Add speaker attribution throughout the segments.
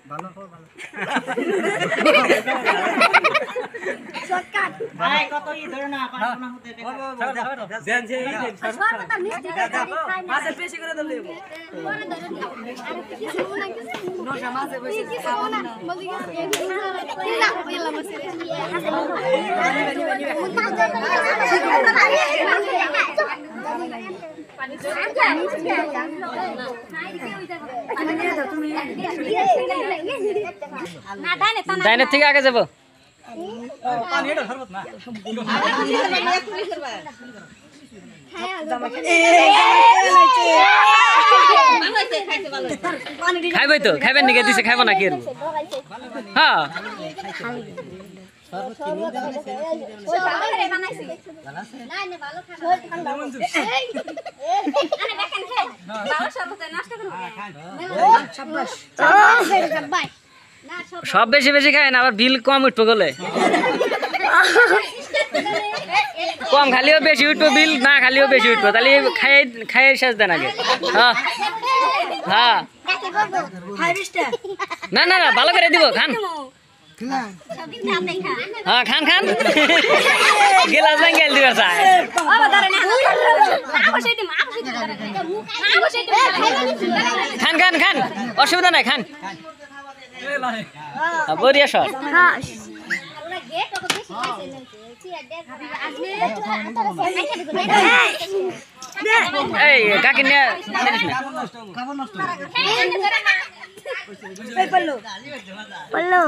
Speaker 1: ভালো ভালো
Speaker 2: শর্টকাট ভাই কত ই ধরে না পারবো না হতে দেন যে এই দেন সর্বতা মিষ্টি খাই মাছে বেশি করে দিলে পরে ধরে দিও আর কিছু না কিছু নশা মাছে বেশি খাবো না বলদি না পেলাম মাছে
Speaker 3: ডাইনে থেকে আগে যাব
Speaker 1: পানি এটা শরবত না
Speaker 3: খাইবাই তো খাইবেন নাকি দিছে খাইব না কি হ্যাঁ সব বেশি বেশি খায় না আবার বিল কম উঠবো গলে কম খালিও বেশি উঠবো বিল না খালিও বেশি উঠবো তাহলে খাই খাই শেষ দেন আগে হ্যাঁ হ্যাঁ না না না ভালো করে দিব খান হ্যাঁ খান খান গিলাস ভাঙিয়ে দিবা চাই খান খান খান অসুবিধা নাই খান বরিয়া সর এই কাকি নিয়ে
Speaker 2: পল্লু পল্লু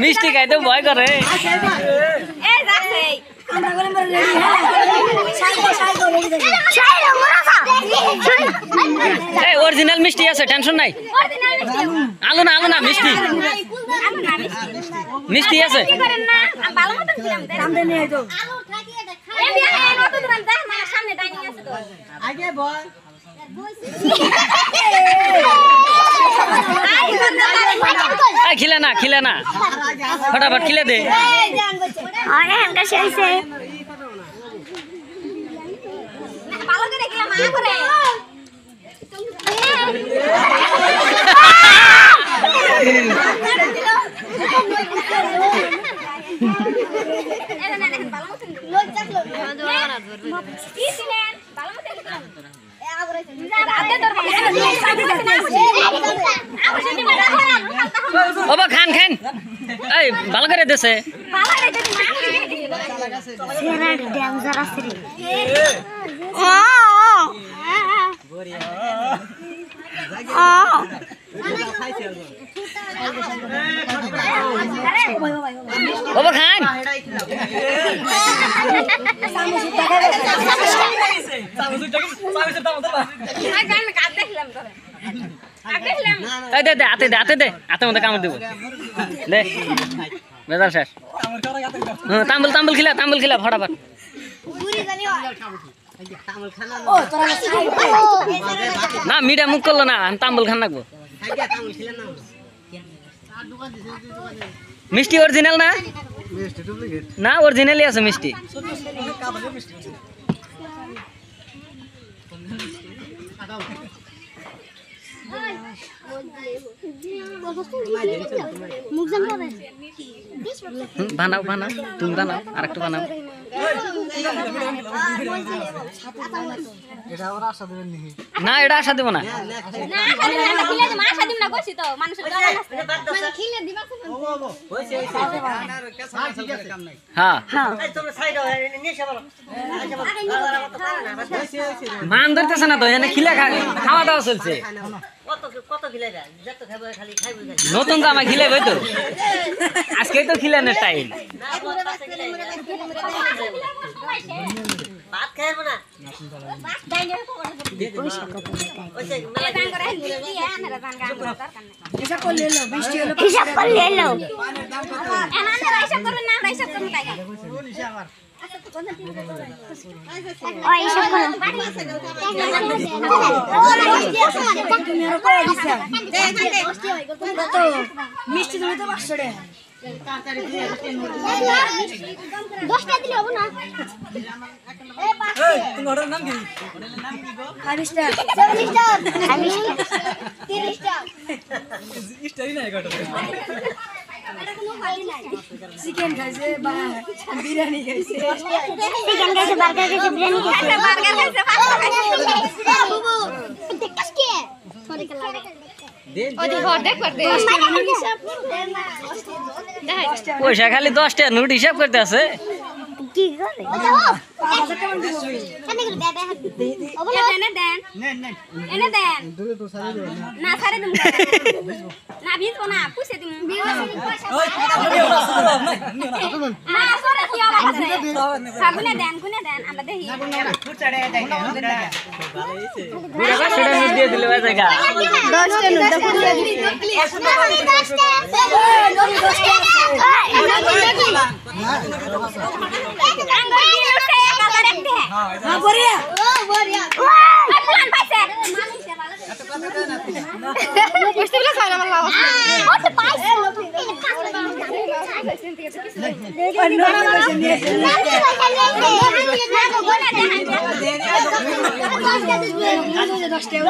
Speaker 3: মিষ্টি খাইতে ভয় করে অরিজিনাল মিষ্টি আছে টেনশন নাই আলু না মিষ্টি মিষ্টি আছে খিলে না ফটাফট খিলে দে বাবা খান খান এই ভালো করে দেছে বাবা খান দে হাতে মধ্যে কামড় দেবো দে বেজার শেষ তাম্বুল খিলা ফটাফট না মিঠা মুখ করলো না আমি তাম্বুল খান রাখবো মিষ্টি অরিজিনাল না না অরিজিনালই আছে মিষ্টি বানাও তুমি বানাও আর একটু বানাও না এটা আশা দেব না মান ধরতেছে না তো এখানে খিলে খাওয়া দাওয়া চলছে নতুন জামা খিলাইবে তো আজকে তো খিলানোর টাইম
Speaker 2: ভাত খাইব না
Speaker 4: হিসাব করলে এলো, বৃষ্টি হলো। তুমি আরো করে দিছা। তো মিষ্টি তুমি তো 500 টাকা।
Speaker 5: 10টা দিলে হবে না
Speaker 1: এই তুমি অর্ডার নাম কি
Speaker 4: 5 টাকা।
Speaker 5: 40 টাকা 30 টাকা
Speaker 1: স্টাইল না এটা
Speaker 5: এটা কোনো ভালো নাই
Speaker 4: চিকেন খাইছে বা বিরিয়ানি খাইছে।
Speaker 5: চিকেন খাইছে বার্গার খাইছে বিরিয়ানি খাইছে বার্গার খাইছে পাস্তা খাইছে বাবু দেখছ কি সরি কলা ওদি ঘর দেখ করতে
Speaker 3: পয়সা খালি 10 টাকা নোট হিসাব করতে আছে
Speaker 5: কি করে 5000 টাকা দিব কেন করে দে ওবলা দেন দেন এনে দেন না সারে দিম না ভিজবো না পুষে দিম
Speaker 1: ওই
Speaker 5: না সরে কি আবার আছে সাগুনে দেন আমরা দেখি
Speaker 3: পুরো 500 টাকা নোট দিয়ে দিলে ওই জায়গা
Speaker 5: 10 টা নোট দেখো 10 টা
Speaker 4: হ্যাঁ বরিয়া।
Speaker 5: ও বড়িয়া আপন পাইছে বুঝতে বলে সারা আমার লাভ আছে ও তো পাইছে
Speaker 4: অন্য পয়সা নিয়ে এসে 10 টাকা।